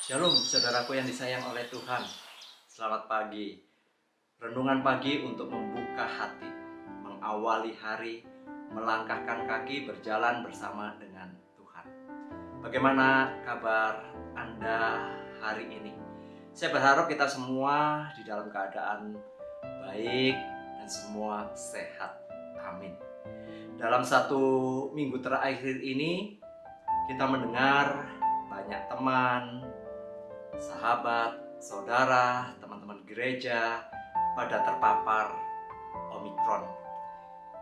Shalom saudaraku yang disayang oleh Tuhan. Selamat pagi. Renungan pagi untuk membuka hati, mengawali hari, melangkahkan kaki berjalan bersama dengan Tuhan. Bagaimana kabar Anda hari ini? Saya berharap kita semua di dalam keadaan baik dan semua sehat. Amin. Dalam satu minggu terakhir ini kita mendengar banyak teman, sahabat, saudara, teman-teman gereja pada terpapar Omikron.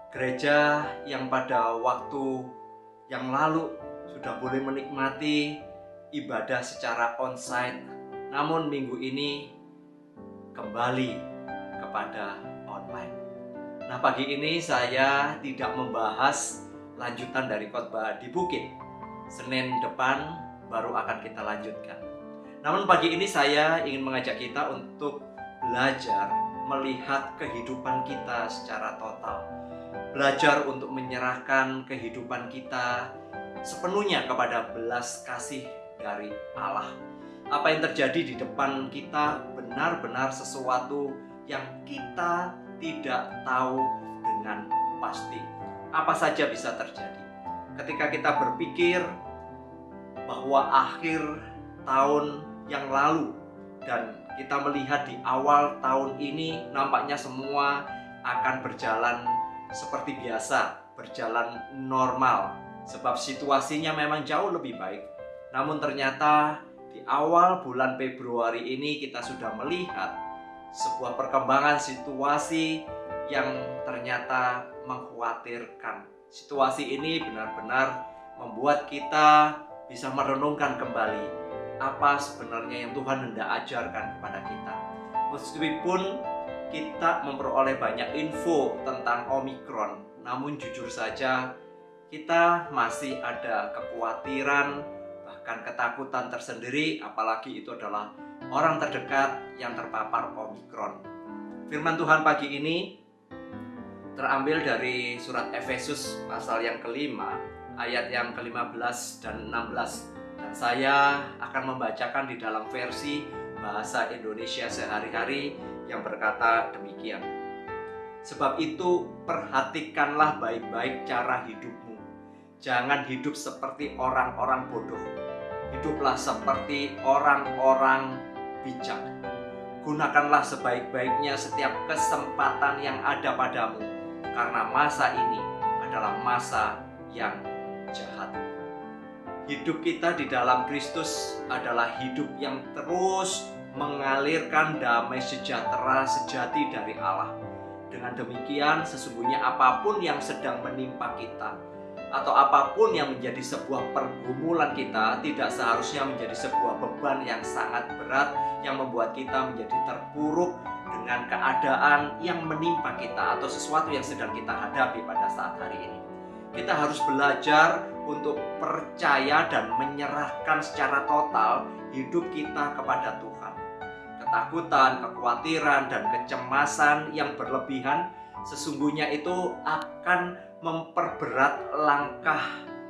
Gereja yang pada waktu yang lalu sudah boleh menikmati ibadah secara onsite, namun minggu ini kembali kepada online. Nah, pagi ini saya tidak membahas lanjutan dari khotbah di Bukit. Senin depan baru akan kita lanjutkan. Namun pagi ini saya ingin mengajak kita untuk belajar melihat kehidupan kita secara total. Belajar untuk menyerahkan kehidupan kita sepenuhnya kepada belas kasih dari Allah. Apa yang terjadi di depan kita benar-benar sesuatu yang kita tidak tahu dengan pasti. Apa saja bisa terjadi. Ketika kita berpikir bahwa akhir tahun yang lalu dan kita melihat di awal tahun ini nampaknya semua akan berjalan seperti biasa, berjalan normal, sebab situasinya memang jauh lebih baik. Namun ternyata di awal bulan Februari ini kita sudah melihat sebuah perkembangan situasi yang ternyata mengkhawatirkan. Situasi ini benar-benar membuat kita bisa merenungkan kembali apa sebenarnya yang Tuhan hendak ajarkan kepada kita. Meskipun kita memperoleh banyak info tentang Omikron, namun jujur saja kita masih ada kekhawatiran, bahkan ketakutan tersendiri, apalagi itu adalah orang terdekat yang terpapar Omikron. Firman Tuhan pagi ini terambil dari surat Efesus pasal yang kelima, ayat yang ke-15 dan 16. Dan saya akan membacakan di dalam versi bahasa Indonesia sehari-hari yang berkata demikian. Sebab itu perhatikanlah baik-baik cara hidupmu. Jangan hidup seperti orang-orang bodoh. Hiduplah seperti orang-orang bijak. Gunakanlah sebaik-baiknya setiap kesempatan yang ada padamu, karena masa ini adalah masa yang jahat. Hidup kita di dalam Kristus adalah hidup yang terus mengalirkan damai sejahtera sejati dari Allah. Dengan demikian, sesungguhnya apapun yang sedang menimpa kita atau apapun yang menjadi sebuah pergumulan kita tidak seharusnya menjadi sebuah beban yang sangat berat yang membuat kita menjadi terpuruk dengan keadaan yang menimpa kita atau sesuatu yang sedang kita hadapi pada saat hari ini. Kita harus belajar untuk percaya dan menyerahkan secara total hidup kita kepada Tuhan. Ketakutan, kekhawatiran, dan kecemasan yang berlebihan sesungguhnya itu akan memperberat langkah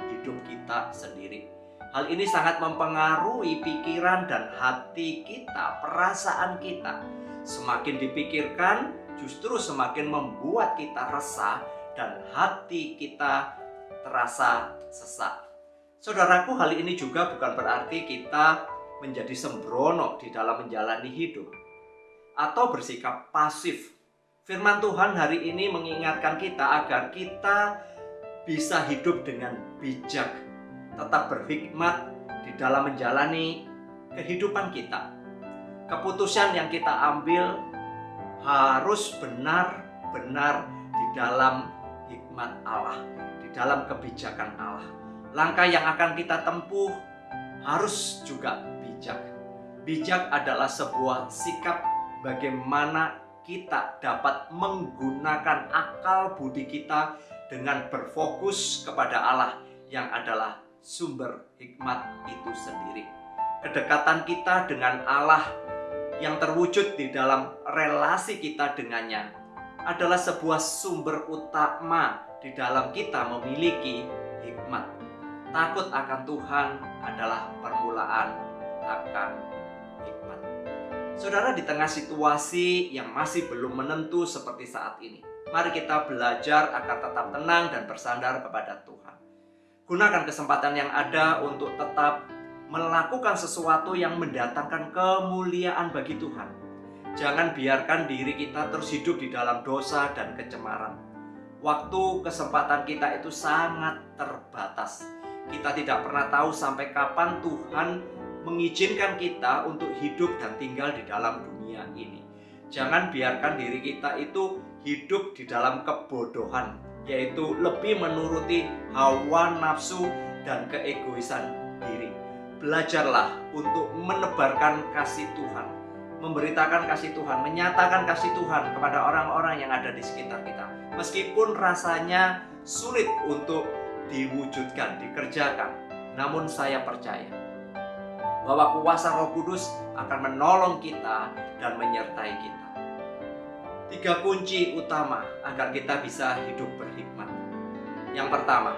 hidup kita sendiri. Hal ini sangat mempengaruhi pikiran dan hati kita, perasaan kita. Semakin dipikirkan, justru semakin membuat kita resah dan hati kita terasa sesak. Saudaraku, hal ini juga bukan berarti kita menjadi sembrono di dalam menjalani hidup atau bersikap pasif. Firman Tuhan hari ini mengingatkan kita agar kita bisa hidup dengan bijak, tetap berhikmat di dalam menjalani kehidupan kita. Keputusan yang kita ambil harus benar-benar di dalam hikmat Allah, di dalam kebijakan Allah. Langkah yang akan kita tempuh harus juga bijak. Bijak adalah sebuah sikap bagaimana kita dapat menggunakan akal budi kita dengan berfokus kepada Allah yang adalah sumber hikmat itu sendiri. Kedekatan kita dengan Allah yang terwujud di dalam relasi kita dengannya adalah sebuah sumber utama di dalam kita memiliki hikmat. Takut akan Tuhan adalah permulaan akan hikmat. Saudara, di tengah situasi yang masih belum menentu seperti saat ini, mari kita belajar agar tetap tenang dan bersandar kepada Tuhan. Gunakan kesempatan yang ada untuk tetap melakukan sesuatu yang mendatangkan kemuliaan bagi Tuhan. Jangan biarkan diri kita terus hidup di dalam dosa dan kecemaran. Waktu kesempatan kita itu sangat terbatas. Kita tidak pernah tahu sampai kapan Tuhan mengizinkan kita untuk hidup dan tinggal di dalam dunia ini. Jangan biarkan diri kita itu hidup di dalam kebodohan, yaitu lebih menuruti hawa nafsu dan keegoisan diri. Belajarlah untuk menebarkan kasih Tuhan, memberitakan kasih Tuhan, menyatakan kasih Tuhan kepada orang-orang yang ada di sekitar kita. Meskipun rasanya sulit untuk diwujudkan, dikerjakan, namun saya percaya bahwa kuasa Roh Kudus akan menolong kita dan menyertai kita. 3 kunci utama agar kita bisa hidup berhikmat. Yang pertama,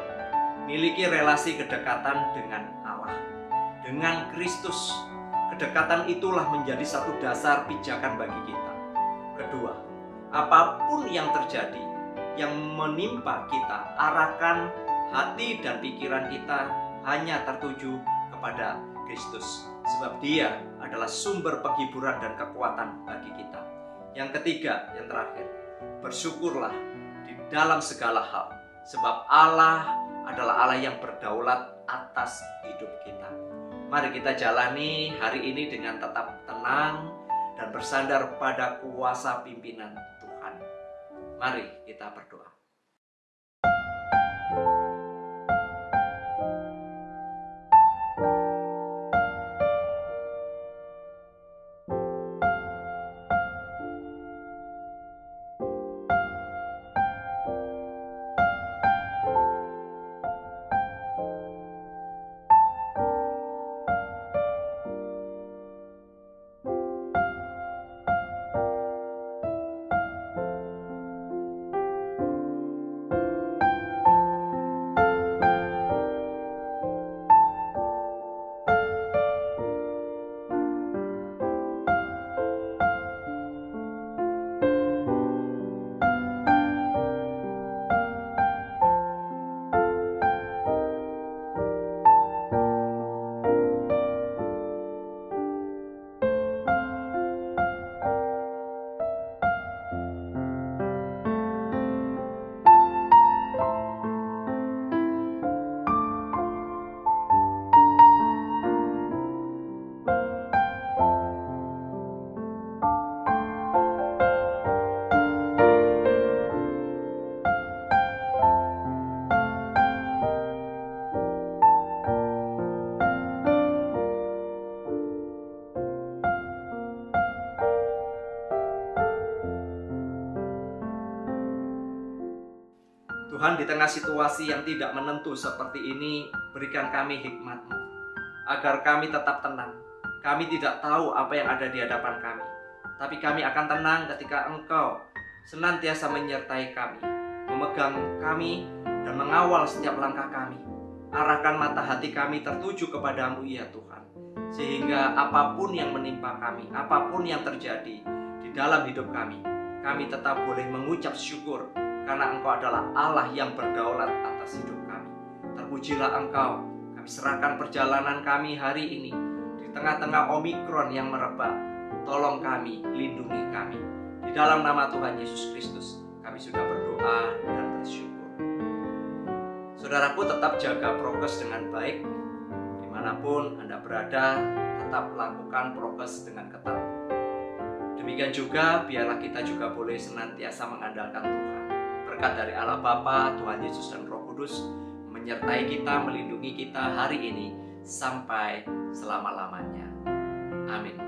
miliki relasi kedekatan dengan Allah, dengan Kristus. Kedekatan itulah menjadi satu dasar pijakan bagi kita. Kedua, apapun yang terjadi, yang menimpa kita, arahkan hati dan pikiran kita hanya tertuju kepada Kristus, sebab Dia adalah sumber penghiburan dan kekuatan bagi kita. Yang ketiga, yang terakhir, bersyukurlah di dalam segala hal, sebab Allah adalah Allah yang berdaulat atas hidup kita. Mari kita jalani hari ini dengan tetap tenang dan bersandar pada kuasa pimpinan Tuhan. Mari kita berdoa. Tuhan, di tengah situasi yang tidak menentu seperti ini, berikan kami hikmat-Mu, agar kami tetap tenang. Kami tidak tahu apa yang ada di hadapan kami, tapi kami akan tenang ketika Engkau senantiasa menyertai kami, memegang kami, dan mengawal setiap langkah kami. Arahkan mata hati kami tertuju kepadamu, ya Tuhan, sehingga apapun yang menimpa kami, apapun yang terjadi di dalam hidup kami tetap boleh mengucap syukur, karena Engkau adalah Allah yang berdaulat atas hidup kami. Terpujilah Engkau. Kami serahkan perjalanan kami hari ini di tengah-tengah Omikron yang merebak. Tolong kami, lindungi kami. Di dalam nama Tuhan Yesus Kristus, kami sudah berdoa dan bersyukur. Saudaraku, tetap jaga prokes dengan baik. Dimanapun Anda berada, tetap lakukan prokes dengan ketat. Demikian juga, biarlah kita juga boleh senantiasa mengandalkan Tuhan. Berkat dari Allah Bapa, Tuhan Yesus dan Roh Kudus menyertai kita, melindungi kita hari ini sampai selama-lamanya. Amin.